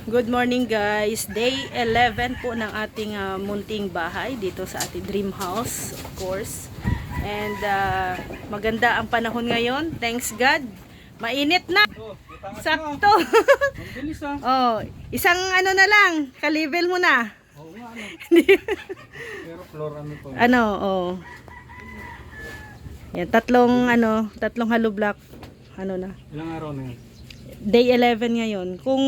Good morning guys. Day 11 po ng ating munting bahay dito sa ating dream house, of course. And maganda ang panahon ngayon. Thanks God. Mainit na. Sakto. Oh, isang ano na lang, ka-level mo na. Oo nga ano. Pero floor ano to? Ano, oh. Yan, tatlong hollow block. Ano na. Ilang araw na yan? Day 11 ngayon. Kung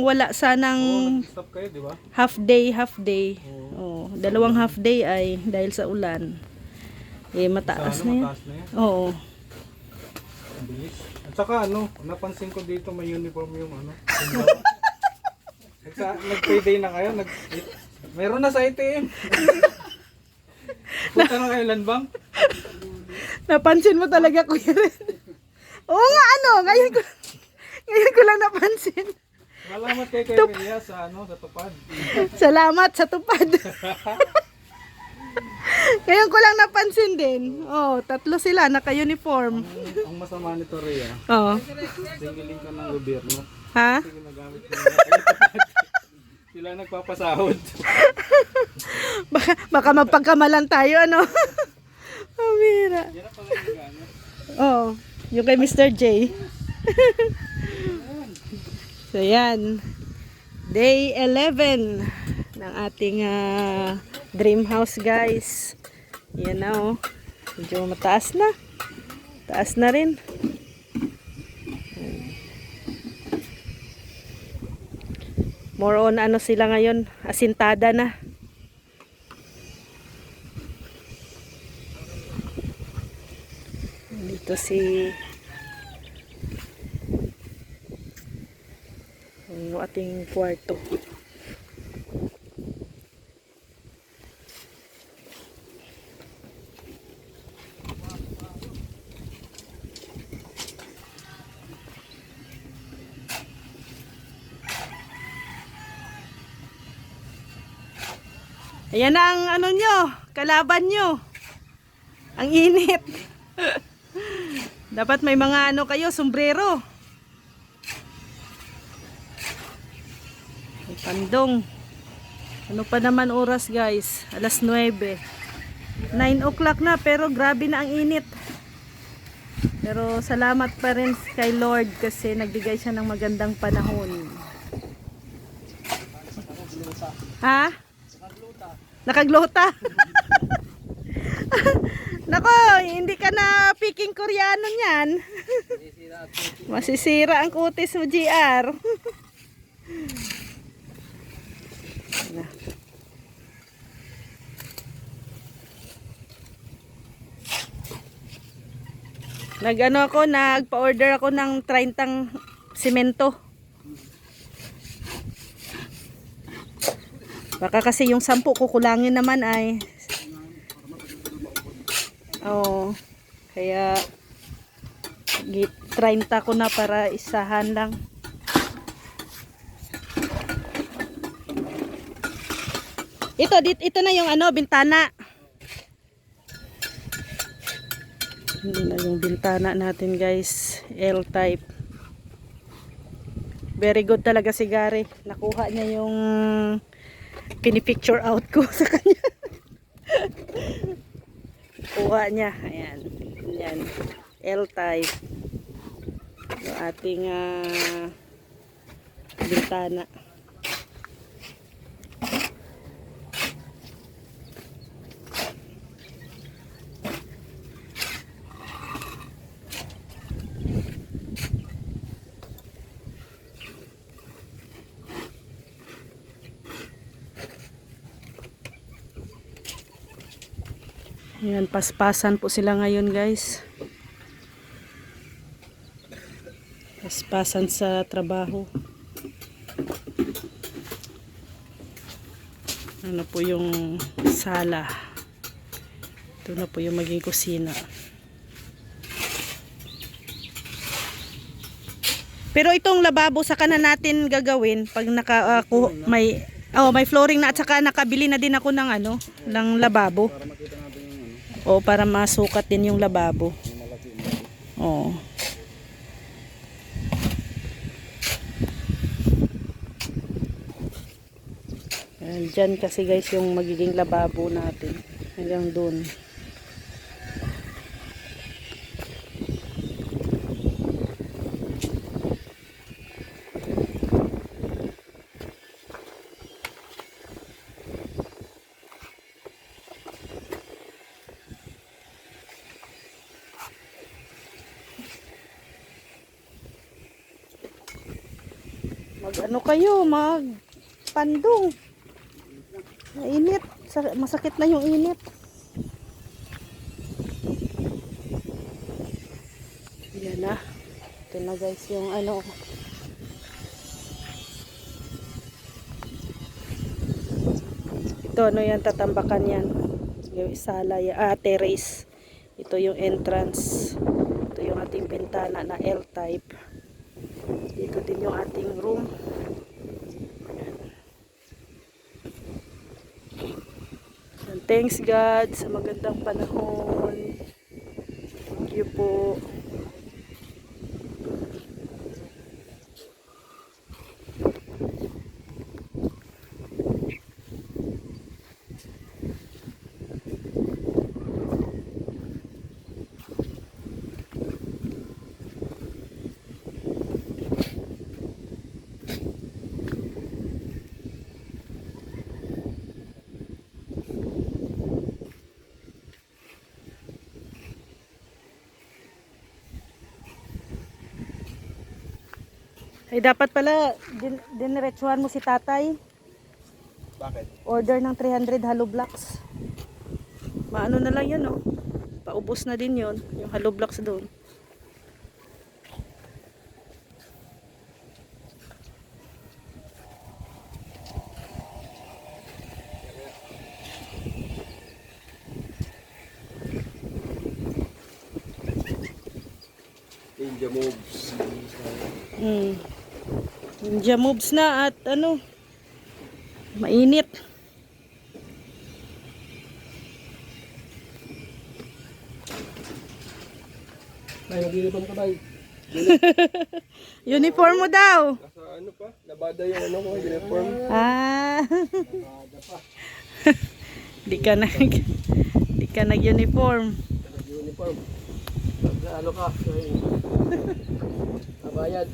wala sanang Stop kayo, di ba? half day. Oh, dalawang half day ay dahil sa ulan. Eh mataas na 'yan. Mataas na yan. Oo. Ang bilis. At saka ano, napansin ko dito may uniform yung ano. Nag-payday na kayo? Meron na sa ATM. Punta na kayo Landbank? Napansin mo talaga, Kuya Ren. Oo nga, ngayon ko lang napansin. Salamat kay Kevin sa sa tupad. Salamat sa tupad. Ngayon ko lang napansin din. Oh, tatlo sila naka-uniform. Ang masama nito, Rhea, Oh. singiling ka ng gobyerno. Ha? Kasi ginagamit mo sila nagpapasahod. Baka mapagkamalan tayo, ano? Amira. Yan ang pangalagaan. Oh, yung kay Mr. J. So yan, day 11 ng ating dream house guys. Yan na oh, medyo mataas na, taas na rin. More on ano sila ngayon, asintada na. Dito si yung ating kwarto. Ayan na ang ano nyo, kalaban nyo. Ang init. Dapat may mga ano kayo, sombrero. May pandong. Ano pa naman oras guys? Alas 9. 9 o'clock na pero grabe na ang init. Pero salamat pa rin kay Lord kasi nagbigay siya ng magandang panahon. Ha? Nakaglota. Nako, hindi ka na piking Koreano niyan. Masisira ang kutis mo, GR. Nagpa-order ako ng 30 semento. Baka kasi yung 10 kukulangin naman ay. Oh, kaya 30 ko na para isahan lang. Ito na yung bintana. Hindi na yung bintana natin guys, L-type. Very good talaga si Gary. Nakuha niya yung pinipicture out ko sa kanya. Kuha niya. Ayan. Ayan. L-type. Yung ating bintana. Ayan, paspasan po sila ngayon guys. Paspasan sa trabaho. Ano po yung sala. Ito na po yung maging kusina. Pero itong lababo saka na natin gagawin pag may flooring na at saka nakabili na din ako ng ng lababo. O para masukat din yung lababo. Oh. Ayan, dyan kasi guys yung magiging lababo natin. Hanggang dun. Mag-ano kayo, mag-pandong. Mainit. Masakit na yung init. Yan na. Ito na guys yung ano. Ito ano yan, tatambakan yan. Yung sala, terrace. Ito yung entrance. Ito yung ating bintana na L-type. Dito din yung ating room. And thanks God sa magandang panahon. Thank you po. Ay, dapat pala, diniretsuhan mo si tatay. Bakit? Order ng 300 hollow blocks. Maano na lang yun, oh. Paubos na din yun, yung hollow blocks doon. Ninja moves. Ninja moves na at ano, mainit. Ay, mag-uniform ka ba? Uniform mo daw. Nasa ano pa? Labada yung ano ko, uniform. Ah. Di ka nag-uniform. Nag-uniform. Ano ka? Kabayad.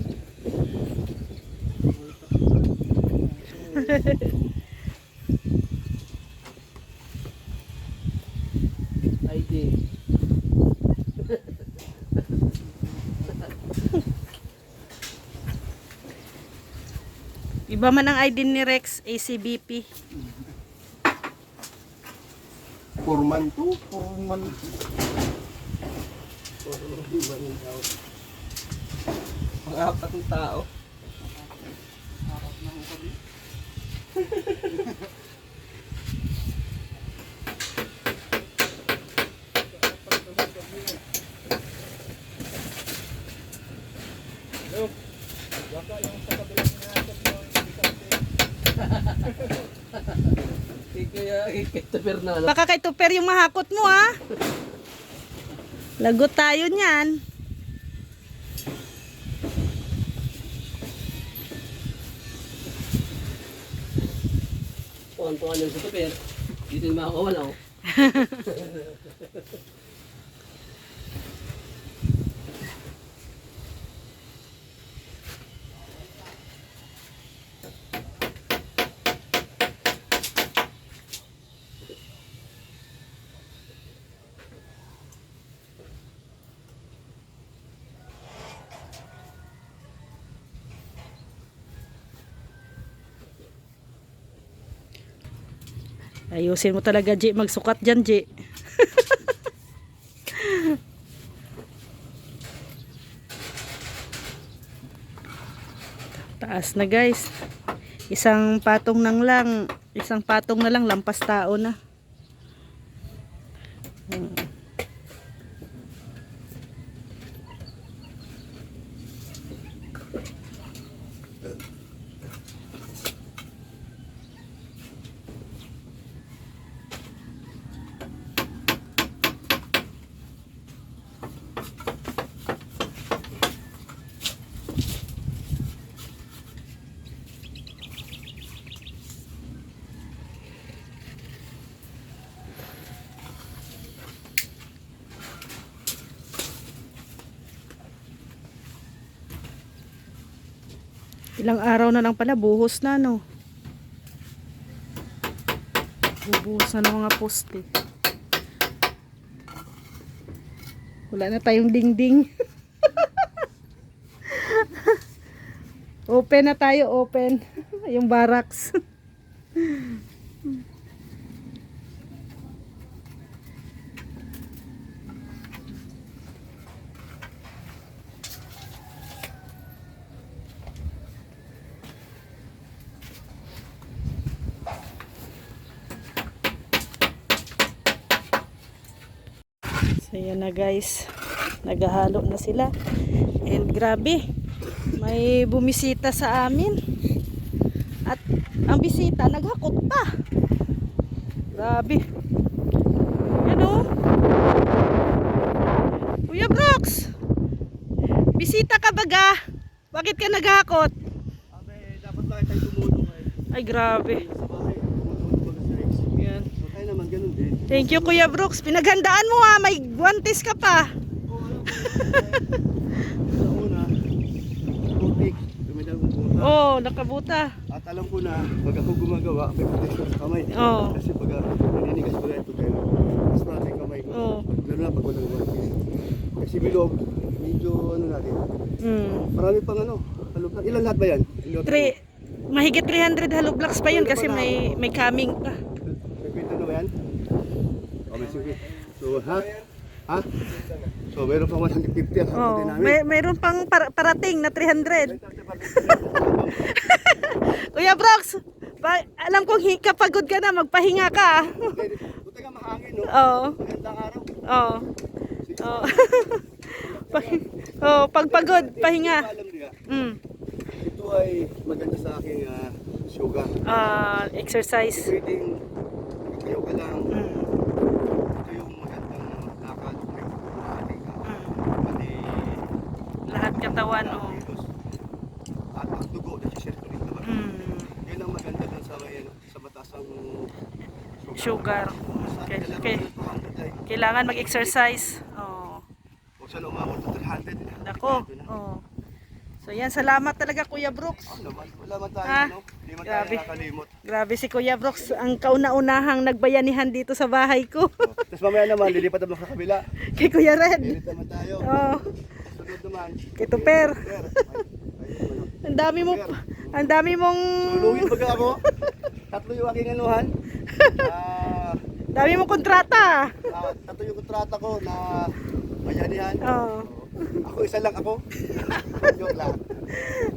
ID. Iba man ang ID ni Rex, ACBP. Foreman to? Purman. Pang-apat ng tao. Kaya Fernando. Baka kay Tuper yung mahakot mo, ha? Lagot tayo niyan. Tuwan-tuwan yung sa Tuper. Dito yung makakawala ko. Ayusin mo talaga, J. Magsukat dyan, J. Taas na, guys. Isang patong na lang, lampas tao na. Ilang araw na lang pala, buhos na, no? Bubuhos na ng mga poste. Wala na tayong dingding. Open na tayo, open. Yung barracks. So yan na guys, naghahalo na sila. And grabe, may bumisita sa amin. At ang bisita naghakot pa. Grabe. Yan o. Kuya Brooks, bisita ka baga? Bakit ka naghakot? Dapat lang tayo tumulong Ay grabe. sa bahay. Tumulong sa Rex. Yan. So tayo naman ganun din. Thank you Kuya Brooks, pinaghandaan mo ha, may guantes ka pa. Sa una, tubig. Tumidal kong punta. Oh, nakabuta. At alam ko na, pag ako gumagawa, may protection sa kamay. Oo. Kasi pag naninigas ko na ito tayo, mas marami yung kamay ko. Oo. Lalo na pag walang guantes. Kasi bilog, medyo ano natin. Marami pang ano, haluplan. Ilan lahat ba yan? Mahigit 300 hollow blocks pa yun kasi may coming pa. May kwento na ba yan? O, may sige. So, ha? Ha? So, meron pang 150 ang Oh, hakutin namin. mayroon pang parating na 300. Kuya Brooks, alam kong kapagod ka na, magpahinga ka. Buti nga mahangin, no? Oo. Magandang araw. Oo. Oo. Oh, pagpagod, pahinga. Alam niya, Mm. ito ay maganda sa aking sugar. Exercise. Pwedeng kayo ka lang. Mm. Ito yung magandang lakad. May kumahati ka. Pati Lahat katawan, oh. kilos. At ang dugo na sisirculate naman. Mm. Yun ang maganda dun sa may sa mataas ang Sugar. Okay. Kailangan mag-exercise. Oh. Huwag sana umabot ng 300. Nako. Oh. So yan, salamat talaga Kuya Brooks. Wala man tayo, Ah, no? Hindi man tayo grabe. nakakalimot. Grabe si Kuya Brooks, ang kauna-unahang nagbayanihan dito sa bahay ko. Tapos mamaya naman, lilipat naman sa kabila. Kay Kuya Red. Lilit naman tayo. Oh, Sunod naman. kay Tuper. Sir, Ang dami mong sulungin baga ako. Tatlo yung aking anuhan. dami mong kontrata. Tatlo yung kontrata ko na bayanihan. Oh. Ako isa lang ako. Joke lang.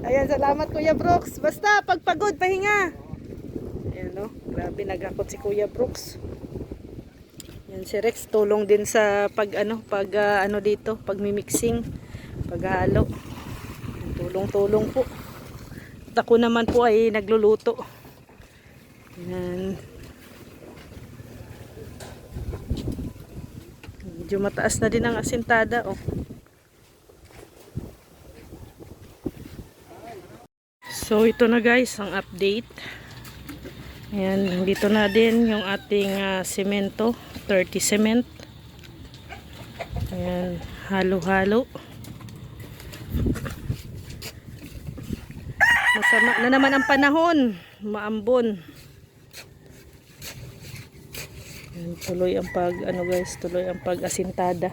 Ayan, salamat Kuya Brooks. Basta pagpagod, pahinga. Ayan no, grabe nagakot si Kuya Brooks. Yan si Rex, tulong din sa pag ano dito, pagmimixing, paghalo. Tulong-tulong po. At ako naman po ay nagluluto. Yan. Medyo mataas na din ang asintada, oh. So ito na guys ang update. Ayan, dito na din yung ating semento, 30 cement. Ayan, halo-halo. Masama na naman ang panahon, maambon. Ayan, tuloy ang tuloy ang pag-asintada.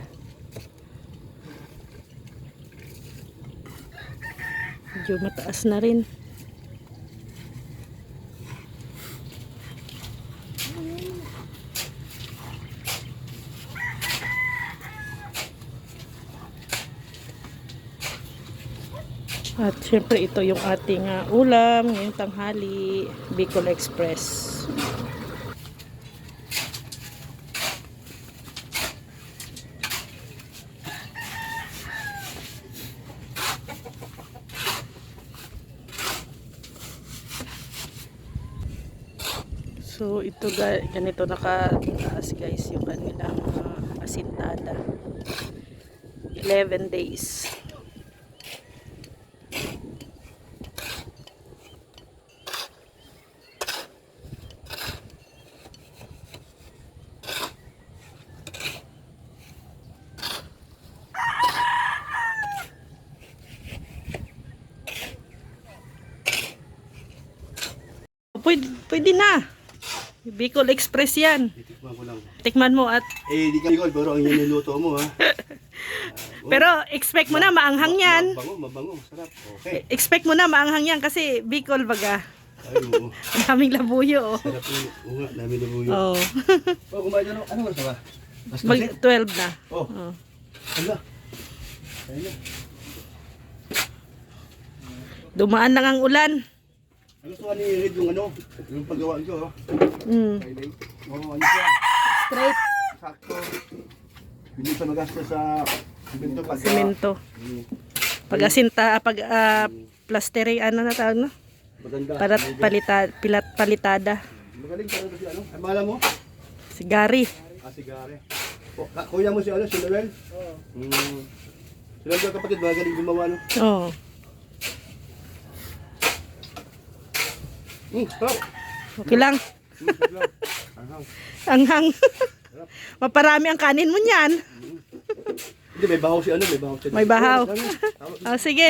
Medyo mataas na rin. At syempre ito yung ating ulam ngayong tanghali, Bicol Express. So ito ganito nakataas guys yung kanilang asintada. 11 days. pwede na. Bicol Express yan. Titikman ko lang. Tikman mo at Di ka Bicol, pero ang niluluto mo ha. pero expect mo na maanghang yan. Mabango, sarap. Okay. Expect mo na maanghang yan kasi Bicol baga. Ay, oo. Ang daming labuyo. Oh. Sarap yun. Oo nga, dami na buyo. Oh. Kumain na, ano oras na ba? Mas Mag 12 na. Oh, Oh. hala. Ayun na. Dumaan lang ang ulan. Ano to ni Red yung paggawa ko, oh. Mm. Oo, ano siya? Straight Sakto. Hindi sa magastos sa simento pag semento. Pag asinta, pag plastering ano na tawag no? maganda. Para palitada. Magaling talaga si ano? Ay, malam mo? Si Gary. Si Gare. Kuya mo si ano, si Noel? Oo. Sila yung kapatid, magaling gumawa, no? Oh. Sarap. Okay lang. Sarap. Ahang. Anghang. Maparami ang kanin mo niyan. Hindi, may bahaw si ano, may bahaw si May bahaw. Dami. Oh, sige.